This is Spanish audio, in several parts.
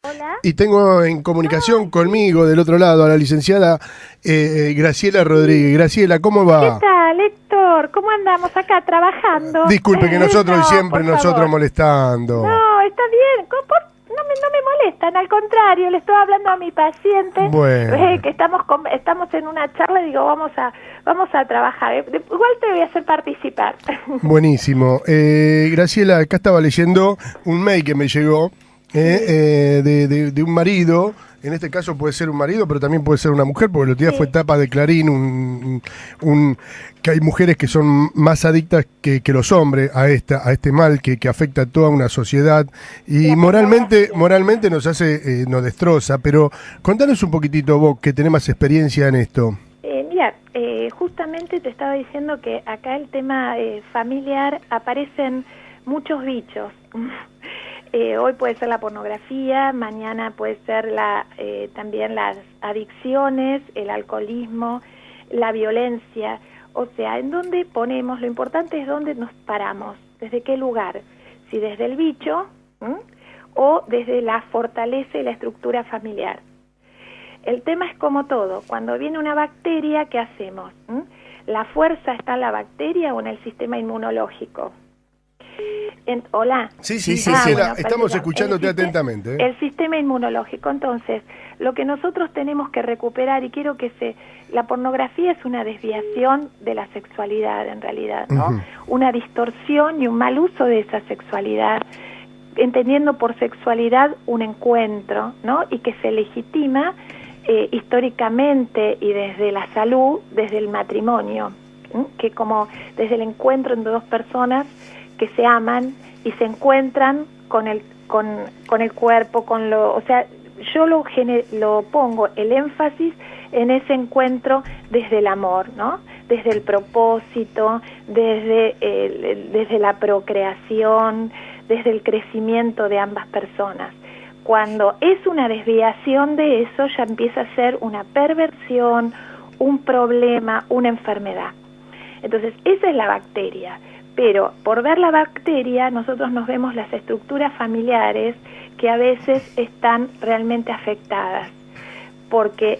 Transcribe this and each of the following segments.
Hola. Y tengo en comunicación conmigo, del otro lado, a la licenciada Graciela Rodríguez. Graciela, ¿cómo ¿Qué va? tal, Héctor? ¿Cómo andamos acá trabajando? Disculpe que nosotros y No, siempre por nosotros favor. molestando. No, está bien. No me molestan, al contrario, le estoy hablando a mi paciente Bueno, que estamos en una charla y digo, vamos a trabajar. Igual te voy a hacer participar. buenísimo. Graciela, acá estaba leyendo un mail que me llegó Sí, de un marido. En este caso puede ser un marido, pero también puede ser una mujer, porque el otro día fue sí, tapa de Clarín, que hay mujeres que son más adictas que los hombres a este mal que afecta a toda una sociedad y la pornografía. moralmente nos hace, nos destroza. Pero contanos un poquitito vos, que tenés más experiencia en esto. Mira, justamente te estaba diciendo que acá el tema familiar aparecen muchos bichos. Hoy puede ser la pornografía, mañana puede ser también las adicciones, el alcoholismo, la violencia. O sea, ¿en dónde ponemos? Lo importante es dónde nos paramos, desde qué lugar. Si desde el bicho, ¿m? O desde la fortaleza y la estructura familiar. El tema es como todo, cuando viene una bacteria, ¿qué hacemos? ¿La fuerza está en la bacteria o en el sistema inmunológico? Hola. Sí, Sí, sí, sí, sí. Graciela, Bueno, estamos perdón. escuchándote atentamente. El sistema inmunológico. Entonces, lo que nosotros tenemos que recuperar, y quiero que la pornografía es una desviación de la sexualidad en realidad, ¿no? Ujú. Una distorsión y un mal uso de esa sexualidad, entendiendo por sexualidad un encuentro, ¿no? Y que se legitima históricamente y desde la salud, desde el matrimonio, que como desde el encuentro entre dos personas que se aman y se encuentran con el cuerpo, o sea, yo lo pongo el énfasis en ese encuentro desde el amor, ¿no? Desde el propósito, desde la procreación, desde el crecimiento de ambas personas. Cuando es una desviación de eso, ya empieza a ser una perversión, un problema, una enfermedad. Entonces, esa es la bacteria. Pero por ver la bacteria, nosotros nos vemos las estructuras familiares que a veces están realmente afectadas. Porque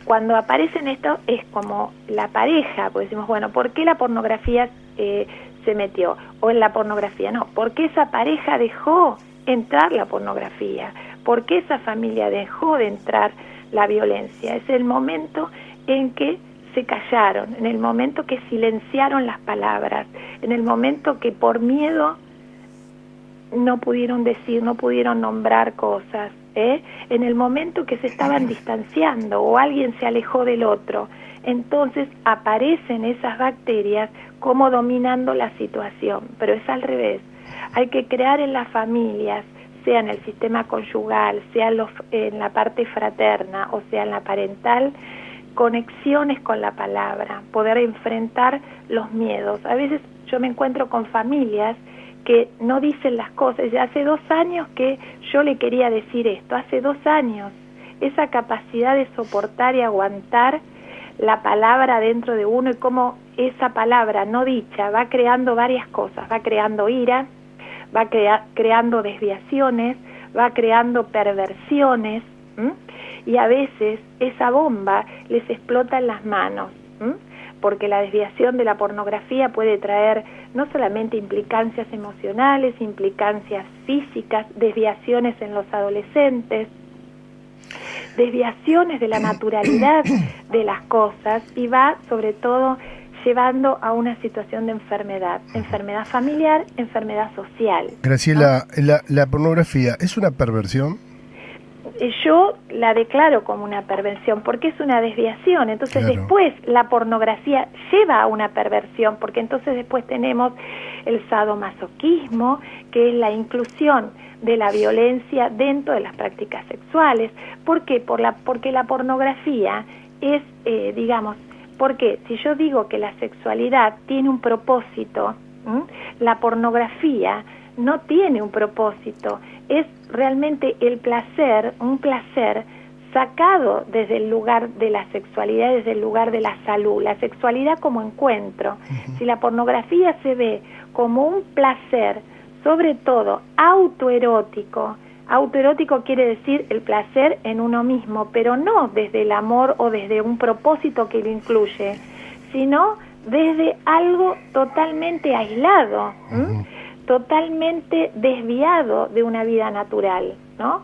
cuando aparecen esto es como la pareja, pues decimos, bueno, ¿por qué la pornografía se metió? O en la pornografía, no, ¿por qué esa pareja dejó entrar la pornografía? ¿Por qué esa familia dejó de entrar la violencia? Es el momento en que se callaron, en el momento que silenciaron las palabras, en el momento que por miedo no pudieron decir, no pudieron nombrar cosas, en el momento que se estaban distanciando o alguien se alejó del otro. Entonces aparecen esas bacterias como dominando la situación, pero es al revés. Hay que crear en las familias, sea en el sistema conyugal, sea en la parte fraterna o sea en la parental, conexiones con la palabra, poder enfrentar los miedos. A veces yo me encuentro con familias que no dicen las cosas. Ya hace 2 años que yo le quería decir esto, hace 2 años. Esa capacidad de soportar y aguantar la palabra dentro de uno y cómo esa palabra no dicha va creando varias cosas, va creando ira, va creando desviaciones, va creando perversiones, y a veces esa bomba les explota en las manos, porque la desviación de la pornografía puede traer no solamente implicancias emocionales, implicancias físicas, desviaciones en los adolescentes, desviaciones de la naturalidad de las cosas, y va sobre todo llevando a una situación de enfermedad familiar, enfermedad social, Graciela, ¿no? la pornografía, ¿es una perversión? Yo la declaro como una perversión porque es una desviación. Entonces Claro. después la pornografía lleva a una perversión, porque entonces después tenemos el sadomasoquismo, que es la inclusión de la violencia dentro de las prácticas sexuales. ¿Por qué? Porque la pornografía es, porque si yo digo que la sexualidad tiene un propósito, la pornografía no tiene un propósito, es realmente el placer, un placer sacado desde el lugar de la sexualidad, desde el lugar de la salud, la sexualidad como encuentro. Si la pornografía se ve como un placer, sobre todo autoerótico, Autoerótico quiere decir el placer en uno mismo, pero no desde el amor o desde un propósito que lo incluye, sino desde algo totalmente aislado, totalmente desviado de una vida natural, ¿no?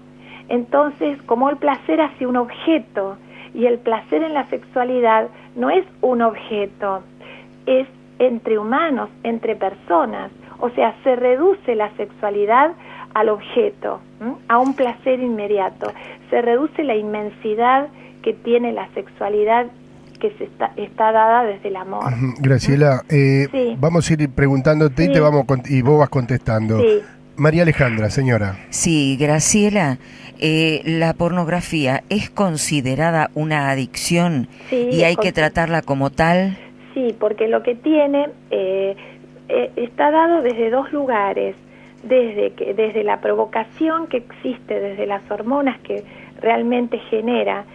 Entonces, como el placer hacia un objeto, y el placer en la sexualidad no es un objeto, es entre humanos, entre personas, o sea, se reduce la sexualidad al objeto, a un placer inmediato, se reduce la inmensidad que tiene la sexualidad que está dada desde el amor. Graciela, Sí. vamos a ir preguntándote Sí. y vos vas contestando. Sí. María Alejandra, señora. Sí, Graciela, la pornografía es considerada una adicción Sí, y hay que tratarla como tal. Sí, porque lo que tiene está dado desde dos lugares, desde la provocación que existe, desde las hormonas que realmente genera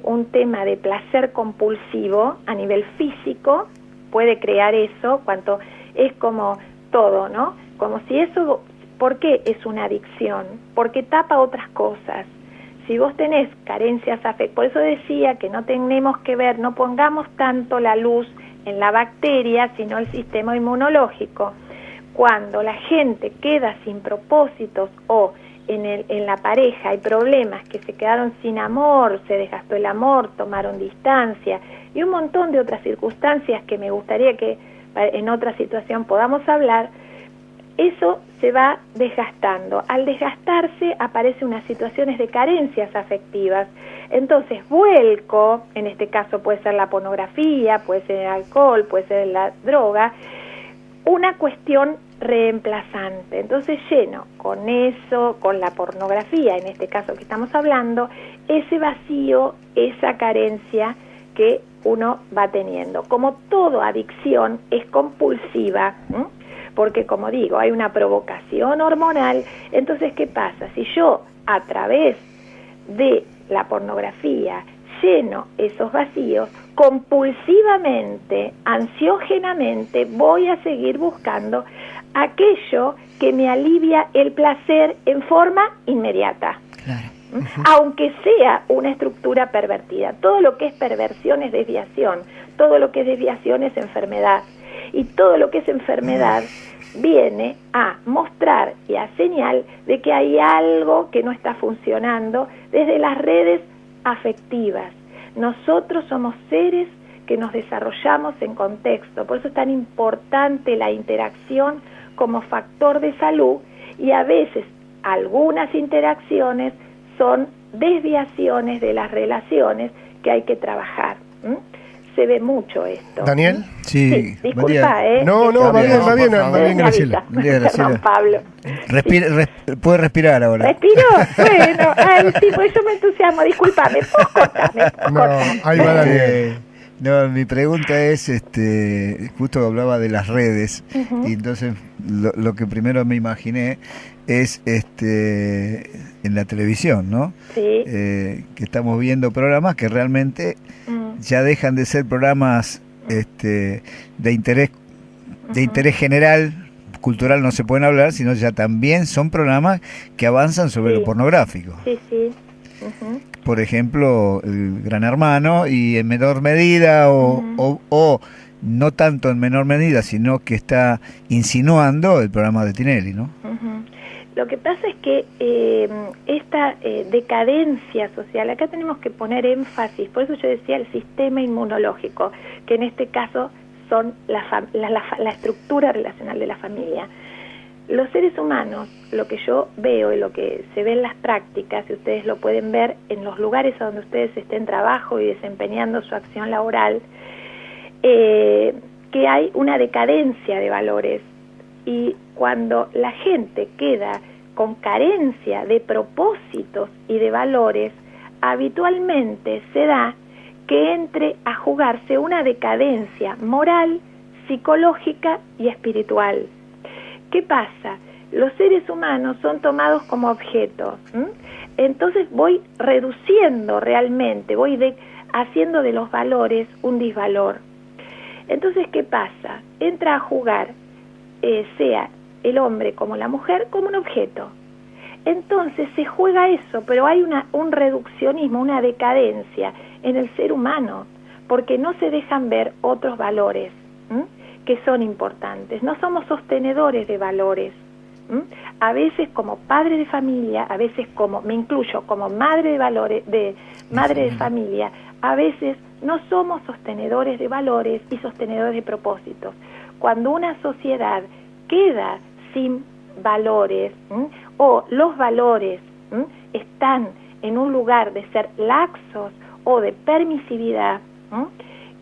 un tema de placer compulsivo a nivel físico, puede crear eso, cuanto es como todo, ¿no? Como si eso, ¿por qué es una adicción? Porque tapa otras cosas. Si vos tenés carencias afectivas, por eso decía que no tenemos que ver, no pongamos tanto la luz en la bacteria, sino el sistema inmunológico. Cuando la gente queda sin propósitos o en la pareja hay problemas, que se quedaron sin amor, se desgastó el amor, tomaron distancia y un montón de otras circunstancias que me gustaría que en otra situación podamos hablar, eso se va desgastando. Al desgastarse aparecen unas situaciones de carencias afectivas. Entonces vuelco, en este caso puede ser la pornografía, puede ser el alcohol, puede ser la droga, una cuestión reemplazante. Entonces lleno con eso, con la pornografía, en este caso que estamos hablando, ese vacío, esa carencia que uno va teniendo. Como toda adicción es compulsiva, porque como digo, hay una provocación hormonal. Entonces, ¿qué pasa? Si yo a través de la pornografía lleno esos vacíos, compulsivamente, ansiógenamente, voy a seguir buscando aquello que me alivia el placer en forma inmediata. Claro. Aunque sea una estructura pervertida. Todo lo que es perversión es desviación, todo lo que es desviación es enfermedad, y todo lo que es enfermedad viene a mostrar y a señal de que hay algo que no está funcionando desde las redes afectivas. Nosotros somos seres que nos desarrollamos en contexto, por eso es tan importante la interacción como factor de salud, y a veces algunas interacciones son desviaciones de las relaciones que hay que trabajar. Se ve mucho esto. ¿Daniel? Sí, disculpa, No, va bien, Graciela. Perdón, Pablo. Puede respirar ahora. ¿Respiro? Bueno, sí, pues yo me entusiasmo, discúlpame, ¿puedo cortarme? No, ahí va Daniel. No, mi pregunta es, justo hablaba de las redes, y entonces lo que primero me imaginé es en la televisión, ¿no? Sí. Que estamos viendo programas que realmente ya dejan de ser programas de interés general, cultural no se pueden hablar, sino ya también son programas que avanzan sobre lo pornográfico. Sí, sí. Por ejemplo, el Gran Hermano, y en menor medida o no tanto en menor medida, sino que está insinuando el programa de Tinelli, ¿no? Lo que pasa es que esta decadencia social, acá tenemos que poner énfasis, por eso yo decía el sistema inmunológico, que en este caso son la estructura relacional de la familia. Los seres humanos, lo que yo veo y lo que se ve en las prácticas, y ustedes lo pueden ver en los lugares donde ustedes estén en trabajo y desempeñando su acción laboral, que hay una decadencia de valores, y cuando la gente queda con carencia de propósitos y de valores, habitualmente se da que entre a jugarse una decadencia moral, psicológica y espiritual. ¿Qué pasa? Los seres humanos son tomados como objetos. Entonces voy reduciendo realmente, haciendo de los valores un disvalor. Entonces, ¿qué pasa? Entra a jugar, sea el hombre como la mujer, como un objeto. Entonces se juega eso, pero hay un reduccionismo, una decadencia en el ser humano, porque no se dejan ver otros valores que son importantes. No somos sostenedores de valores. A veces como padre de familia, a veces me incluyo como madre de valores, madre de familia, a veces no somos sostenedores de valores y sostenedores de propósitos. Cuando una sociedad queda sin valores o los valores están en un lugar de ser laxos o de permisividad,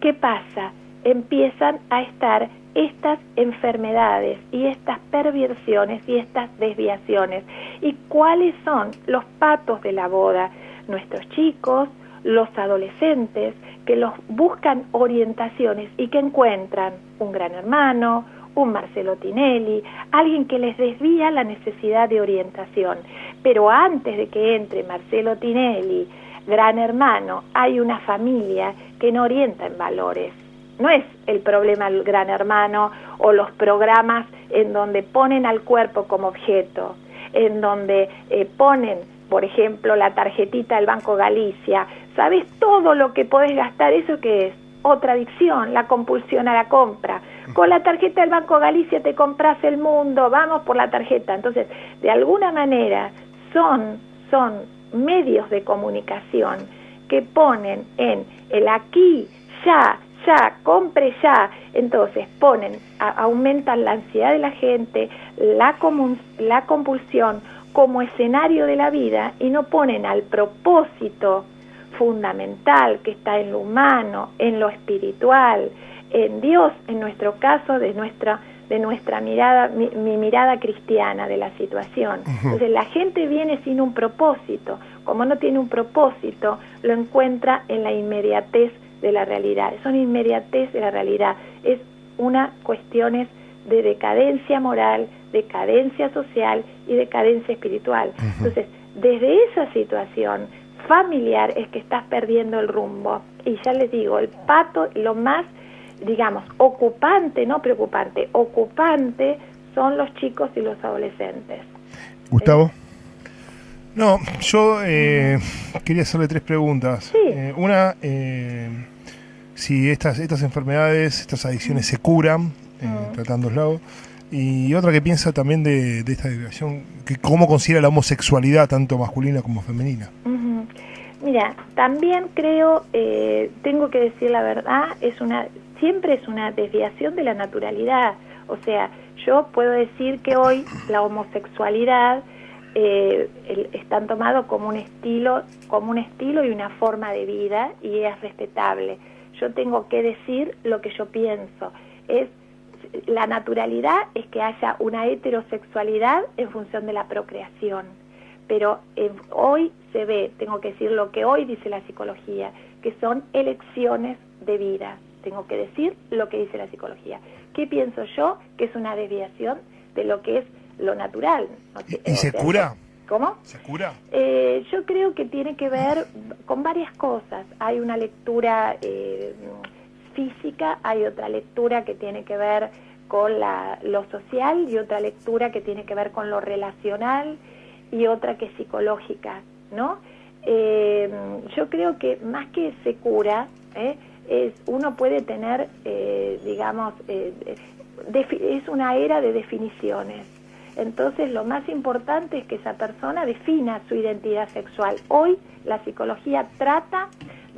¿qué pasa? Empiezan a estar estas enfermedades y estas perversiones y estas desviaciones. ¿Y cuáles son los patos de la boda? Nuestros chicos, los adolescentes, que los buscan orientaciones y que encuentran un Gran Hermano, un Marcelo Tinelli, alguien que les desvía la necesidad de orientación. Pero antes de que entre Marcelo Tinelli, Gran Hermano, hay una familia que no orienta en valores. No es el problema el Gran Hermano o los programas en donde ponen al cuerpo como objeto, en donde ponen, por ejemplo, la tarjetita del Banco Galicia. ¿Sabes todo lo que podés gastar? ¿Eso qué es? Otra adicción, la compulsión a la compra. Con la tarjeta del Banco Galicia te compras el mundo, vamos por la tarjeta. Entonces, de alguna manera, son medios de comunicación que ponen en el aquí, ya, compre ya. Entonces aumentan la ansiedad de la gente, la compulsión como escenario de la vida y no ponen al propósito fundamental que está en lo humano, en lo espiritual, en Dios, en nuestro caso, de nuestra mirada, mi mirada cristiana de la situación. Entonces la gente viene sin un propósito. Como no tiene un propósito, lo encuentra en la inmediatez de la realidad. Son inmediatez de la realidad. Es una cuestión de decadencia moral, decadencia social y decadencia espiritual. Entonces, desde esa situación familiar es que estás perdiendo el rumbo. Y ya les digo, el pato, lo más, digamos, ocupante, no preocupante, ocupante son los chicos y los adolescentes. Gustavo. No, yo quería hacerle 3 preguntas. Sí. Una, si estas enfermedades, estas adicciones se curan, tratándolo. Y otra que piensa también de esta desviación, que cómo considera la homosexualidad, tanto masculina como femenina. Mira, también creo, tengo que decir la verdad, siempre es una desviación de la naturalidad. O sea, yo puedo decir que hoy la homosexualidad están tomados como un estilo y una forma de vida, y es respetable. Yo tengo que decir lo que yo pienso. La naturalidad es que haya una heterosexualidad en función de la procreación, pero hoy se ve, tengo que decir lo que hoy dice la psicología, que son elecciones de vida. Tengo que decir lo que dice la psicología. ¿Qué pienso yo? Que es una desviación de lo que es lo natural. ¿Y se cura? ¿Cómo? ¿Se cura? Yo creo que tiene que ver con varias cosas. Hay una lectura física, hay otra lectura que tiene que ver con lo social y otra lectura que tiene que ver con lo relacional y otra que es psicológica, ¿no? Yo creo que más que se cura, uno puede tener, digamos, es una era de definiciones. Entonces lo más importante es que esa persona defina su identidad sexual. Hoy la psicología trata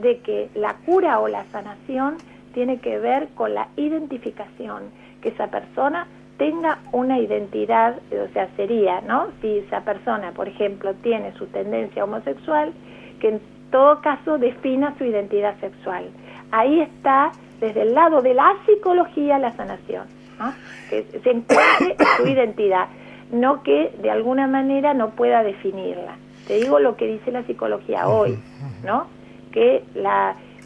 de que la cura o la sanación tiene que ver con la identificación, que esa persona tenga una identidad, o sea, sería, ¿no? Si esa persona, por ejemplo, tiene su tendencia homosexual, que en todo caso defina su identidad sexual. Ahí está, desde el lado de la psicología, la sanación, ¿no? Que se encuentre su identidad, no que de alguna manera no pueda definirla. Te digo lo que dice la psicología hoy, ¿no? Que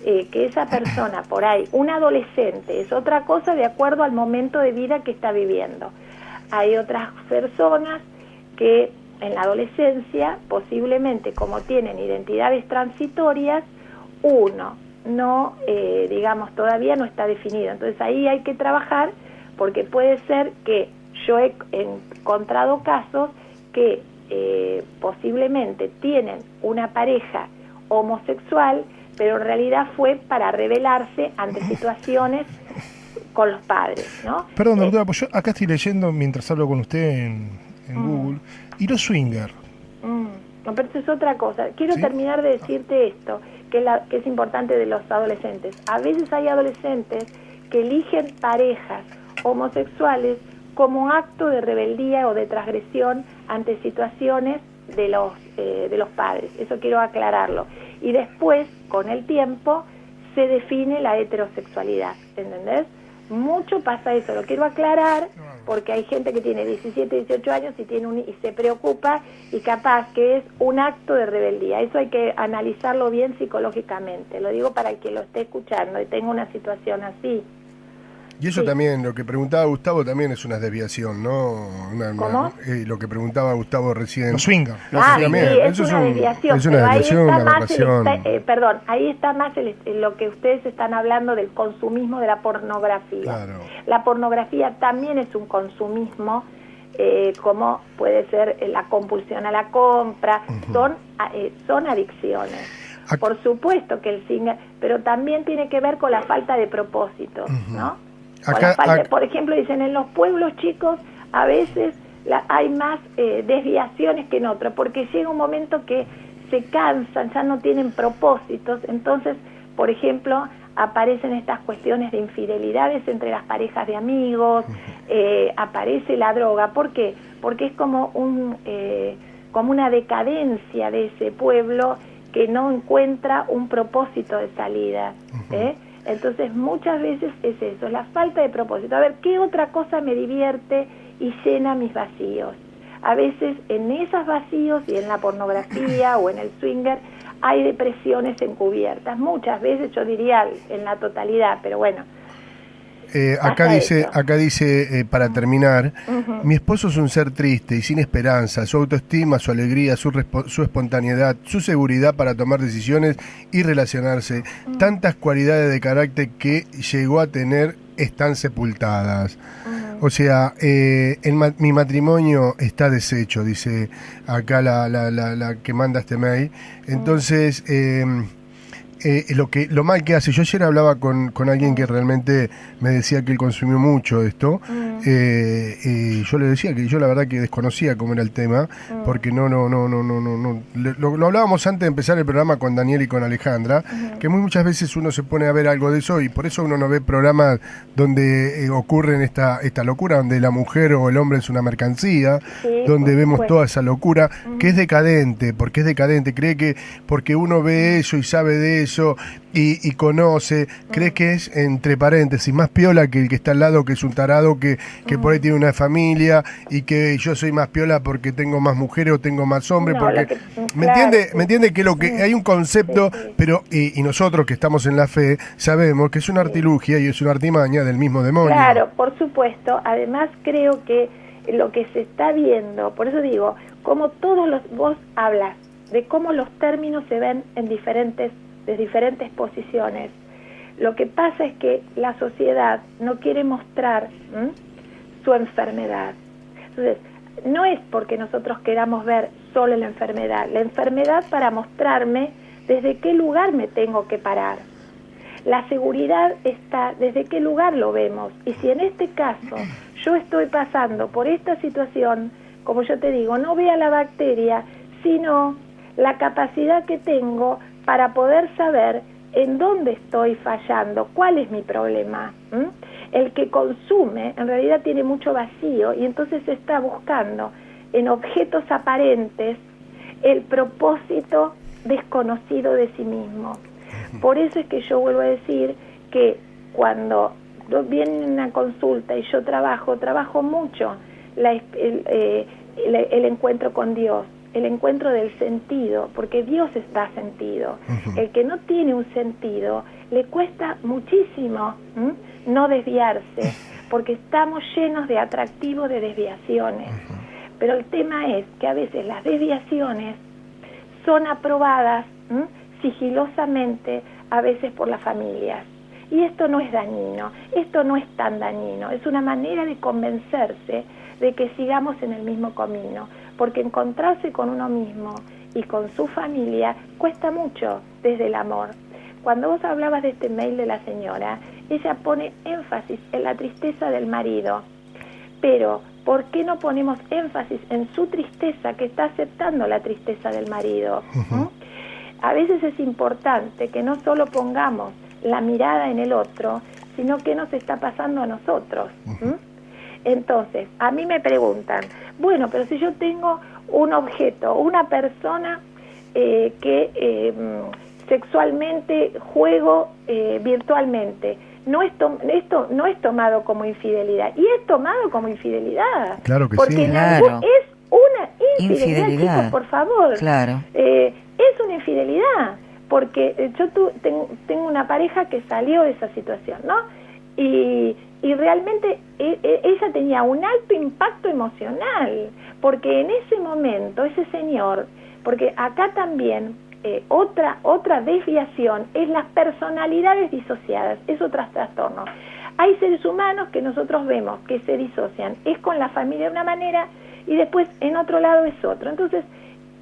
esa persona por ahí, un adolescente, es otra cosa de acuerdo al momento de vida que está viviendo. Hay otras personas que en la adolescencia, posiblemente como tienen identidades transitorias, uno no, digamos, todavía no está definido. Entonces ahí hay que trabajar, porque puede ser que yo he encontrado casos que posiblemente tienen una pareja homosexual, pero en realidad fue para rebelarse ante situaciones con los padres, ¿no? Perdón, doctora, pues yo acá estoy leyendo mientras hablo con usted en Google. ¿Y los swinger? No, pero eso es otra cosa. Quiero ¿Sí? terminar de decirte esto, que es importante de los adolescentes. A veces hay adolescentes que eligen parejas homosexuales como acto de rebeldía o de transgresión ante situaciones de los padres. Eso quiero aclararlo. Y después, con el tiempo, se define la heterosexualidad, ¿entendés? Mucho pasa eso, lo quiero aclarar porque hay gente que tiene 17, 18 años y se preocupa y capaz que es un acto de rebeldía. Eso hay que analizarlo bien psicológicamente. Lo digo para el que lo esté escuchando y tenga una situación así. Y eso también, lo que preguntaba Gustavo, también es una desviación, ¿no? ¿Cómo? Lo que preguntaba Gustavo recién. Los swinger. También, sí, eso es una desviación. es una Pero desviación, ahí una está más aberración. perdón, ahí está más lo que ustedes están hablando del consumismo de la pornografía. Claro. La pornografía también es un consumismo, como puede ser la compulsión a la compra, son adicciones. Por supuesto que el swinger, pero también tiene que ver con la falta de propósito, ¿no? Por ejemplo, dicen en los pueblos chicos a veces hay más desviaciones que en otros, porque llega un momento que se cansan, ya no tienen propósitos, entonces, por ejemplo, aparecen estas cuestiones de infidelidades entre las parejas de amigos, aparece la droga. ¿Por qué? Porque es como una decadencia de ese pueblo que no encuentra un propósito de salida, Entonces muchas veces es eso, la falta de propósito. A ver, ¿qué otra cosa me divierte y llena mis vacíos? A veces en esos vacíos y en la pornografía o en el swinger hay depresiones encubiertas. Muchas veces, yo diría en la totalidad, pero bueno. Acá dice, para terminar, mi esposo es un ser triste y sin esperanza. Su autoestima, su alegría, su espontaneidad, su seguridad para tomar decisiones y relacionarse, tantas cualidades de carácter que llegó a tener están sepultadas. O sea, mi matrimonio está deshecho, dice acá la que manda este mail. Entonces, lo mal que hace. Yo ayer hablaba con alguien que realmente me decía que él consumió mucho esto, y yo le decía que yo la verdad que desconocía cómo era el tema, porque no lo hablábamos antes de empezar el programa con Daniel y con Alejandra, que muchas veces uno se pone a ver algo de eso y por eso uno no ve programas donde ocurren esta locura, donde la mujer o el hombre es una mercancía, donde vemos toda esa locura, que es decadente, porque es decadente, cree que porque uno ve eso y sabe de eso y conoce, cree que es, entre paréntesis, más piola que el que está al lado, que es un tarado que por ahí tiene una familia y que yo soy más piola porque tengo más mujeres o tengo más hombres, porque ¿me entiende que lo que hay un concepto, pero y nosotros que estamos en la fe sabemos que es una artilugia y es una artimaña del mismo demonio. Claro, por supuesto. Además creo que lo que se está viendo, por eso digo, como vos hablas de cómo los términos se ven en diferentes posiciones. Lo que pasa es que la sociedad no quiere mostrar su enfermedad. Entonces, no es porque nosotros queramos ver solo la enfermedad para mostrarme desde qué lugar me tengo que parar. La seguridad está desde qué lugar lo vemos. Y si en este caso yo estoy pasando por esta situación, como yo te digo, no vea la bacteria, sino la capacidad que tengo para poder saber en dónde estoy fallando, cuál es mi problema. El que consume en realidad tiene mucho vacío y entonces está buscando en objetos aparentes el propósito desconocido de sí mismo. Por eso es que yo vuelvo a decir que cuando viene una consulta y yo trabajo mucho el encuentro con Dios, el encuentro del sentido, porque Dios da sentido. El que no tiene un sentido, le cuesta muchísimo no desviarse, porque estamos llenos de atractivo de desviaciones. Pero el tema es que a veces las desviaciones son aprobadas sigilosamente, a veces por las familias. Y esto no es dañino, esto no es tan dañino, es una manera de convencerse de que sigamos en el mismo camino. porque encontrarse con uno mismo y con su familia cuesta mucho desde el amor. Cuando vos hablabas de este mail de la señora, ella pone énfasis en la tristeza del marido, pero ¿por qué no ponemos énfasis en su tristeza, que está aceptando la tristeza del marido? A veces es importante que no solo pongamos la mirada en el otro, sino qué nos está pasando a nosotros. Entonces, a mí me preguntan, bueno, pero si yo tengo un objeto, una persona que sexualmente juego virtualmente, esto no es tomado como infidelidad, y es tomado como infidelidad. Claro que porque sí. Claro. es una infidelidad, chicos, por favor. Claro. Es una infidelidad, porque yo tengo una pareja que salió de esa situación, ¿no? Y realmente ella tenía un alto impacto emocional, porque en ese momento ese señor, porque acá también otra desviación es las personalidades disociadas, es otro trastorno. Hay seres humanos que nosotros vemos que se disocian, es con la familia de una manera y después en otro lado es otro. Entonces,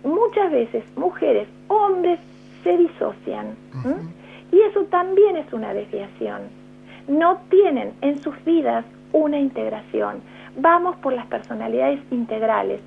muchas veces mujeres, hombres se disocian, y eso también es una desviación. No tienen en sus vidas una integración. Vamos por las personalidades integrales.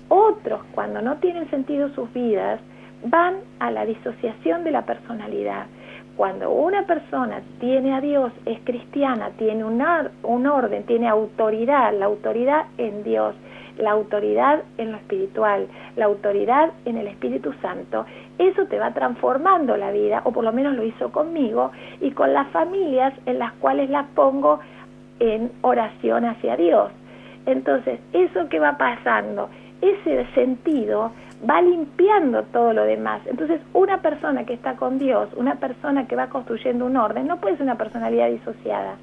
Otros, cuando no tienen sentido sus vidas, van a la disociación de la personalidad. Cuando una persona tiene a Dios, es cristiana, tiene un orden, tiene autoridad, la autoridad en Dios, la autoridad en lo espiritual, la autoridad en el Espíritu Santo, eso te va transformando la vida, o por lo menos lo hizo conmigo, y con las familias en las cuales las pongo en oración hacia Dios. Entonces, eso que va pasando, ese sentido va limpiando todo lo demás. Entonces, una persona que está con Dios, una persona que va construyendo un orden, no puede ser una personalidad disociada.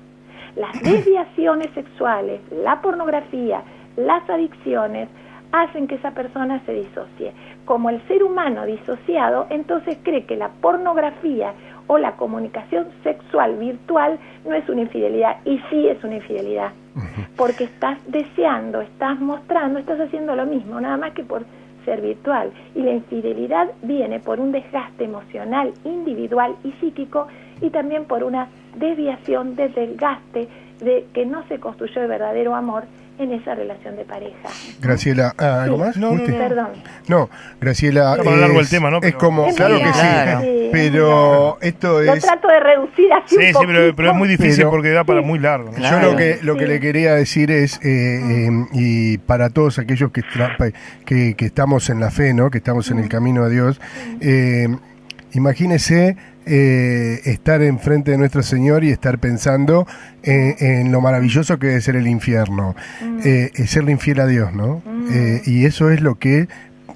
Las desviaciones sexuales, la pornografía, las adicciones hacen que esa persona se disocie. Como el ser humano disociado, entonces cree que la pornografía o la comunicación sexual virtual no es una infidelidad, y sí es una infidelidad, porque estás deseando, estás mostrando, estás haciendo lo mismo, nada más que por ser virtual. Y la infidelidad viene por un desgaste emocional, individual y psíquico, y también por una desviación de desgaste de que no se construyó el verdadero amor en esa relación de pareja. Graciela, ¿algo más? No, Perdón. No, Graciela, Está más largo el tema, ¿no? es como, Es claro muy que largo. sí, pero esto Lo es... trato de reducir así Sí, un sí, pero es poquito. muy difícil Pero- porque da para muy largo, ¿no? Claro. Yo lo que Sí. le quería decir es, y para todos aquellos que estamos en la fe, ¿no? Que estamos en el camino a Dios, imagínese estar enfrente de nuestro Señor y estar pensando en lo maravilloso que debe ser el infierno, serle infiel a Dios, ¿no? Y eso es lo que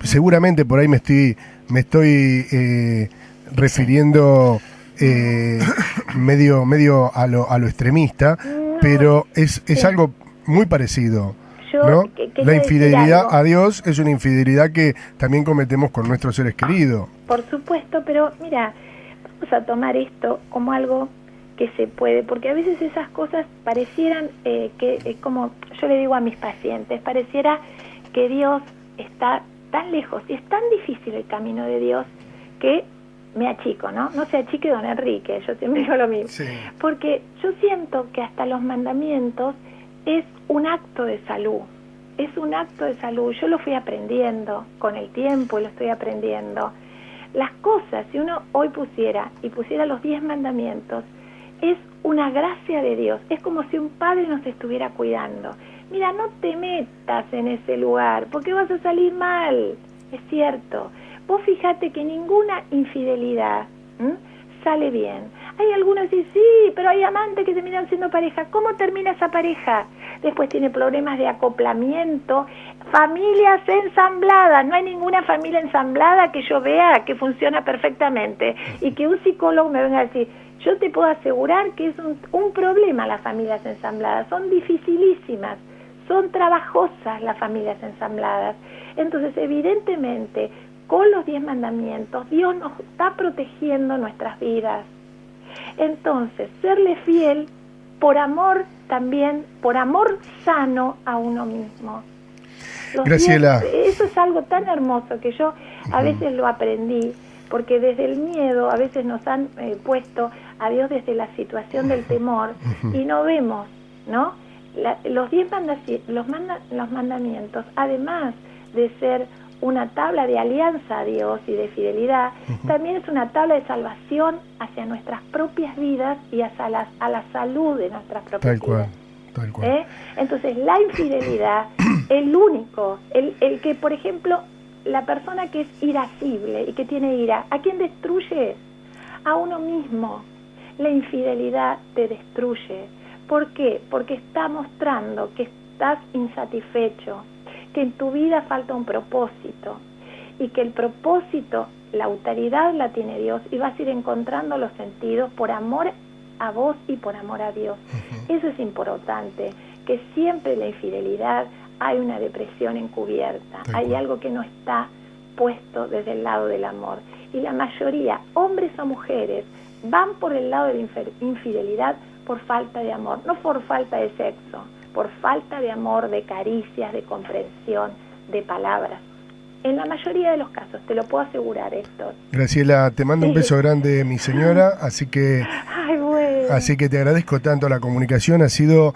seguramente por ahí me estoy refiriendo medio a lo extremista, pero es Sí. algo muy parecido. Yo ¿No? quería La decir infidelidad algo. a Dios es una infidelidad que también cometemos con nuestros seres queridos. Por supuesto, pero mira, vamos a tomar esto como algo que se puede, porque a veces esas cosas parecieran como yo le digo a mis pacientes, pareciera que Dios está tan lejos y es tan difícil el camino de Dios que me achico, ¿no? No se achique don Enrique, yo siempre digo lo mismo. Sí. Porque yo siento que hasta los mandamientos es un acto de salud, es un acto de salud. Yo lo fui aprendiendo con el tiempo y lo estoy aprendiendo. Las cosas, si uno hoy pusiera los 10 mandamientos, es una gracia de Dios, es como si un padre nos estuviera cuidando. Mira, no te metas en ese lugar, porque vas a salir mal, es cierto. Vos fíjate que ninguna infidelidad sale bien. Hay algunos que dicen, sí, pero hay amantes que terminan siendo pareja. ¿Cómo termina esa pareja? Después tiene problemas de acoplamiento, familias ensambladas. No hay ninguna familia ensamblada que yo vea que funciona perfectamente. Y que un psicólogo me venga a decir, yo te puedo asegurar que es un problema las familias ensambladas. Son dificilísimas, son trabajosas las familias ensambladas. Entonces, evidentemente, con los 10 mandamientos, Dios nos está protegiendo nuestras vidas. Entonces, serle fiel por amor también, por amor sano a uno mismo. Graciela. Eso es algo tan hermoso que yo a veces lo aprendí, porque desde el miedo a veces nos han puesto a Dios desde la situación del temor y no vemos, ¿no? Los 10 los mandamientos, además de ser una tabla de alianza a Dios y de fidelidad, también es una tabla de salvación hacia nuestras propias vidas y hacia a la salud de nuestras propias vidas. Tal cual. Entonces, la infidelidad, el único, el que, por ejemplo, la persona que es irascible y que tiene ira, ¿a quién destruye? A uno mismo. La infidelidad te destruye. ¿Por qué? Porque está mostrando que estás insatisfecho, que en tu vida falta un propósito y que el propósito, la autoridad la tiene Dios y vas a ir encontrando los sentidos por amor a vos y por amor a Dios. Eso es importante, que siempre en la infidelidad hay una depresión encubierta, hay algo que no está puesto desde el lado del amor. Y la mayoría, hombres o mujeres, van por el lado de la infidelidad por falta de amor, no por falta de sexo, por falta de amor, de caricias, de comprensión, de palabras. En la mayoría de los casos, te lo puedo asegurar, Héctor. Graciela, te mando un beso grande, mi señora, así que te agradezco tanto la comunicación, ha sido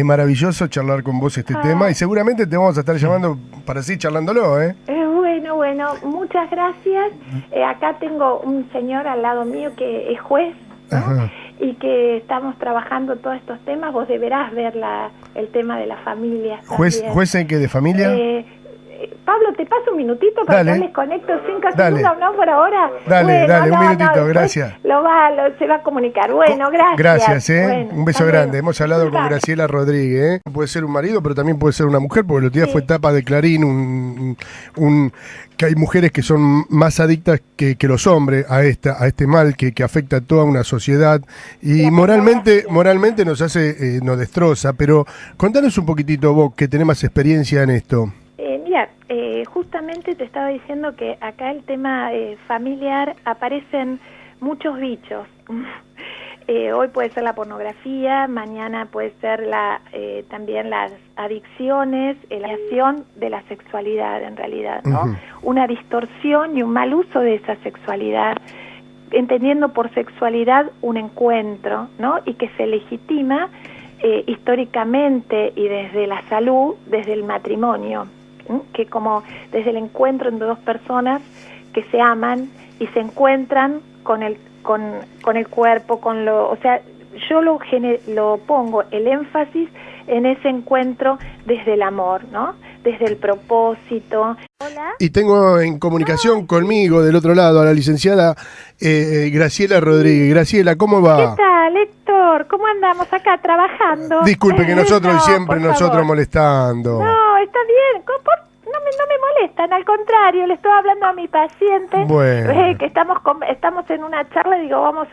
maravilloso charlar con vos este tema y seguramente te vamos a estar llamando para seguir charlándolo, Bueno, muchas gracias. Acá tengo un señor al lado mío que es juez, ¿no? Y que estamos trabajando todos estos temas. Vos deberás ver el tema de la familia. ¿Juez en qué? ¿De familia? Pablo, ¿te paso un minutito para que les conecto 5 segundos, no por ahora? Dale, un minutito, gracias. Se va a comunicar. Bueno, gracias. Gracias, un beso grande. Hemos hablado con Graciela Rodríguez. Puede ser un marido, pero también puede ser una mujer, porque el otro día fue tapa de Clarín, que hay mujeres que son más adictas que los hombres a este mal que afecta a toda una sociedad y moralmente nos destroza. Pero contanos un poquitito vos, que tenés más experiencia en esto. Justamente te estaba diciendo que acá el tema familiar aparecen muchos bichos. Hoy puede ser la pornografía, mañana puede ser también las adicciones, la acción de la sexualidad en realidad, ¿no? Una distorsión y un mal uso de esa sexualidad, entendiendo por sexualidad un encuentro, ¿no? Y que se legitima históricamente y desde la salud, desde el matrimonio, que como desde el encuentro entre dos personas que se aman y se encuentran con el cuerpo, o sea, yo lo pongo el énfasis en ese encuentro desde el amor, ¿no? Desde el propósito. Hola. Y tengo en comunicación conmigo del otro lado a la licenciada Graciela Rodríguez. Graciela, ¿cómo va? ¿Qué tal, Héctor? ¿Cómo andamos acá trabajando? Disculpe que nosotros nosotros molestando. No, está bien. No me molestan, al contrario, le estoy hablando a mi paciente, que estamos en una charla y digo, vamos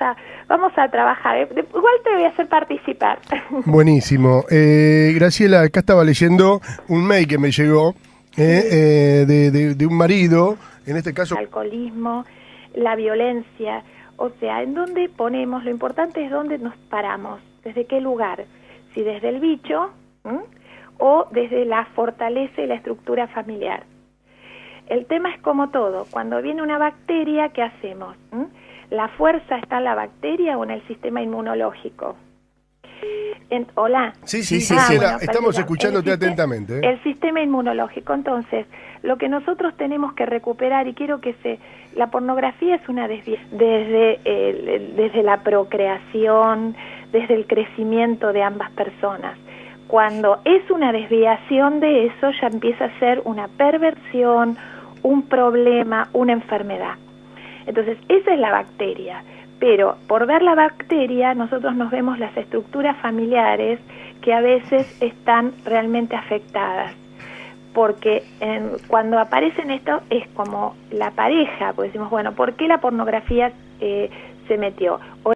a trabajar. Igual te voy a hacer participar. Buenísimo. Graciela, acá estaba leyendo un mail que me llegó de un marido, en este caso... El alcoholismo, la violencia, o sea, en dónde ponemos, lo importante es dónde nos paramos, desde qué lugar, si desde el bicho... o desde la fortaleza y la estructura familiar. El tema es como todo, cuando viene una bacteria, ¿qué hacemos? ¿La fuerza está en la bacteria o en el sistema inmunológico? ¿Hola? Sí, estamos escuchándote atentamente. El sistema inmunológico. Entonces, lo que nosotros tenemos que recuperar, y quiero que la pornografía es una desviación desde la procreación, desde el crecimiento de ambas personas. Cuando es una desviación de eso, ya empieza a ser una perversión, un problema, una enfermedad. Entonces, esa es la bacteria. Pero por ver la bacteria, nosotros nos vemos las estructuras familiares que a veces están realmente afectadas. Porque cuando aparecen esto, es como la pareja, pues decimos, bueno, ¿por qué la pornografía se metió?